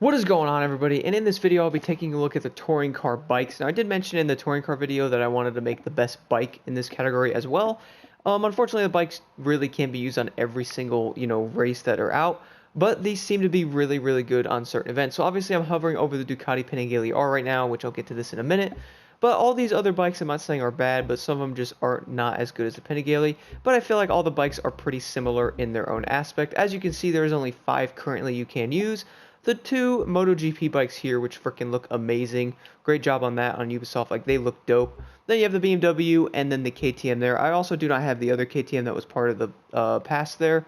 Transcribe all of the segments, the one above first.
What is going on, everybody? And in this video I'll be taking a look at the touring car bikes. Now, I did mention in the touring car video that I wanted to make the best bike in this category as well. Unfortunately, the bikes really can't be used on every single race that are out, but these seem to be really good on certain events. So obviously I'm hovering over the Ducati Panigale R right now, which I'll get to this in a minute. But all these other bikes I'm not saying are bad, but some of them just are not as good as the Panigale. But I feel like all the bikes are pretty similar in their own aspect. As you can see, there's only 5 currently you can use. The 2 MotoGP bikes here, which freaking look amazing. Great job on that on Ubisoft. Like, they look dope. Then you have the BMW and then the KTM there. I also do not have the other KTM that was part of the pass there.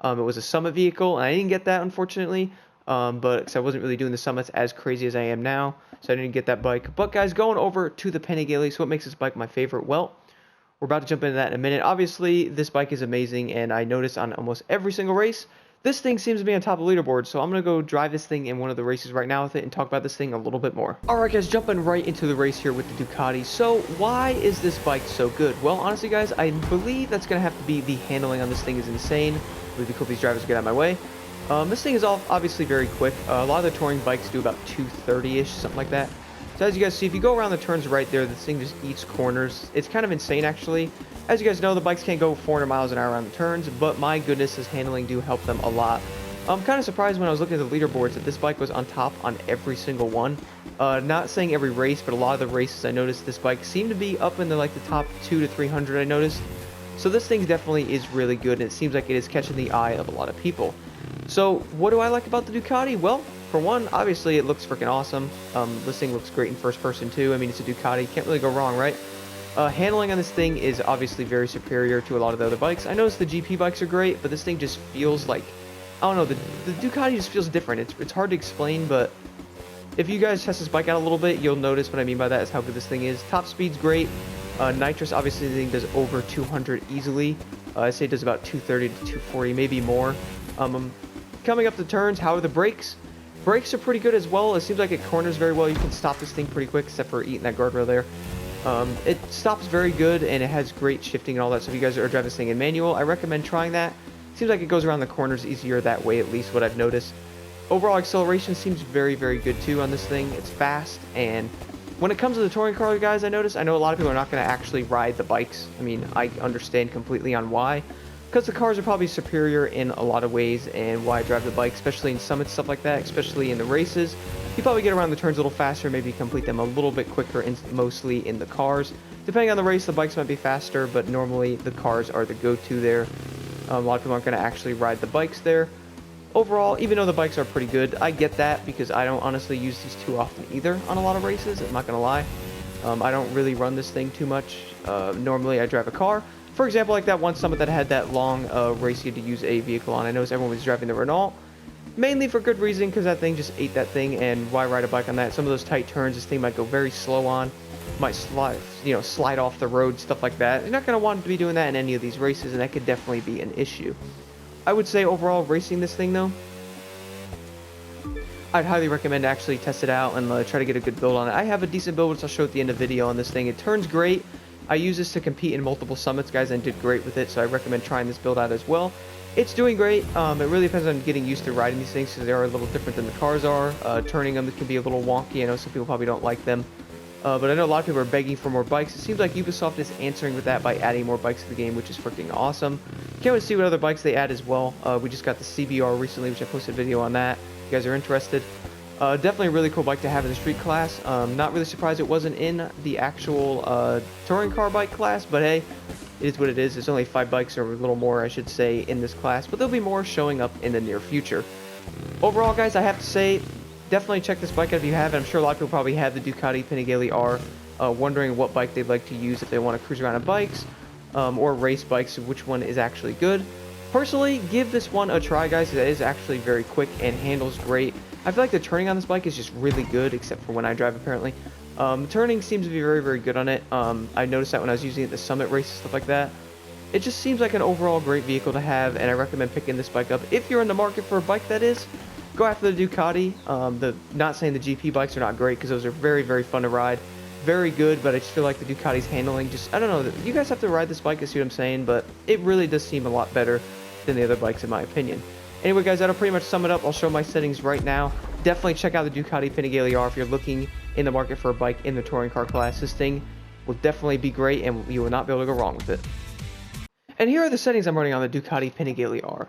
It was a summit vehicle, and I didn't get that, unfortunately. But because I wasn't really doing the summits as crazy as I am now, so I didn't get that bike. But guys, going over to the Panigale, so what makes this bike my favorite? Well, we're about to jump into that in a minute. Obviously, this bike is amazing, and I noticed on almost every single race, this thing seems to be on top of the leaderboard, so I'm going to go drive this thing in one of the races right now with it and talk about this thing a little bit more. Alright guys, jumping right into the race here with the Ducati. So, why is this bike so good? Well, honestly guys, I believe that's going to have to be the handling on this thing is insane. It would be cool if these drivers get out of my way. This thing is obviously very quick. A lot of the touring bikes do about 230-ish, something like that. So as you guys see, if you go around the turns right there, this thing just eats corners. It's kind of insane, actually. As you guys know, the bikes can't go 400 miles an hour around the turns, but my goodness, this handling do help them a lot. I'm kind of surprised when I was looking at the leaderboards that this bike was on top on every single one. Not saying every race, but a lot of the races I noticed this bike seemed to be up in the top 200 to 300 I noticed. So this thing definitely is really good, and it seems like it is catching the eye of a lot of people. So what do I like about the Ducati? Well, for one, obviously it looks freaking awesome. This thing looks great in first person too. I mean, it's a Ducati, can't really go wrong, right? Handling on this thing is obviously very superior to a lot of the other bikes. I noticed the GP bikes are great, but this thing just feels like, I don't know, the Ducati just feels different. It's hard to explain, but if you guys test this bike out a little bit, you'll notice what I mean by that is how good this thing is. Top speed's great. Nitrous, obviously, the thing does over 200 easily. I say it does about 230 to 240, maybe more. Coming up the turns, how are the brakes? Brakes are pretty good as well. It seems like it corners very well. You can stop this thing pretty quick, except for eating that guardrail there. It stops very good, and it has great shifting and all that. So if you guys are driving this thing in manual, I recommend trying that. Seems like it goes around the corners easier that way, at least what I've noticed. Overall acceleration seems very good too on this thing. It's fast, and when it comes to the touring car, guys, I know a lot of people are not going to actually ride the bikes. I mean, I understand completely on why. Because the cars are probably superior in a lot of ways, and why I drive the bike, especially in summits, stuff like that, especially in the races. You probably get around the turns a little faster, maybe complete them a little bit quicker, mostly in the cars. Depending on the race, the bikes might be faster, but normally the cars are the go-to there. A lot of people aren't going to actually ride the bikes there. Overall, even though the bikes are pretty good, I get that because I don't honestly use these too often either on a lot of races, I'm not going to lie. I don't really run this thing too much. Normally I drive a car. For example, like that one summit that had that long race you had to use a vehicle on. I noticed everyone was driving the Renault. Mainly for good reason, because that thing just ate that thing, and why ride a bike on that? Some of those tight turns, this thing might go very slow on. Might slide off the road, stuff like that. You're not going to want to be doing that in any of these races, and that could definitely be an issue. I would say overall, racing this thing though, I'd highly recommend actually test it out and try to get a good build on it. I have a decent build, which I'll show at the end of the video on this thing. It turns great. I use this to compete in multiple summits, guys, and did great with it, so I recommend trying this build out as well. It's doing great. It really depends on getting used to riding these things, because they are a little different than the cars are. Turning them can be a little wonky. I know some people probably don't like them. But I know a lot of people are begging for more bikes. It seems like Ubisoft is answering with that by adding more bikes to the game, which is freaking awesome. Can't wait to see what other bikes they add as well. We just got the CBR recently, which I posted a video on that. If you guys are interested. Definitely a really cool bike to have in the street class. Not really surprised it wasn't in the actual touring car bike class, but hey, it is what it is. There's only 5 bikes, or a little more, I should say, in this class, but there'll be more showing up in the near future. Overall, guys, I have to say, definitely check this bike out if you haven't. I'm sure a lot of people probably have the Ducati Panigale R, wondering what bike they'd like to use if they want to cruise around on bikes, or race bikes, which one is actually good. Personally, give this one a try, guys. It is actually very quick and handles great. I feel like the turning on this bike is just really good, except for when I drive, apparently. Turning seems to be very good on it. I noticed that when I was using it in the summit races, stuff like that. It just seems like an overall great vehicle to have, and I recommend picking this bike up. If you're in the market for a bike, that is, go after the Ducati. Not saying the GP bikes are not great, because those are very fun to ride. Very good, but I just feel like the Ducati's handling just, I don't know, you guys have to ride this bike to see what I'm saying, but it really does seem a lot better than the other bikes in my opinion. Anyway, guys, that'll pretty much sum it up. I'll show my settings right now. definitely check out the Ducati Panigale R if you're looking in the market for a bike in the touring car class. This thing will definitely be great, and you will not be able to go wrong with it. And here are the settings I'm running on the Ducati Panigale R.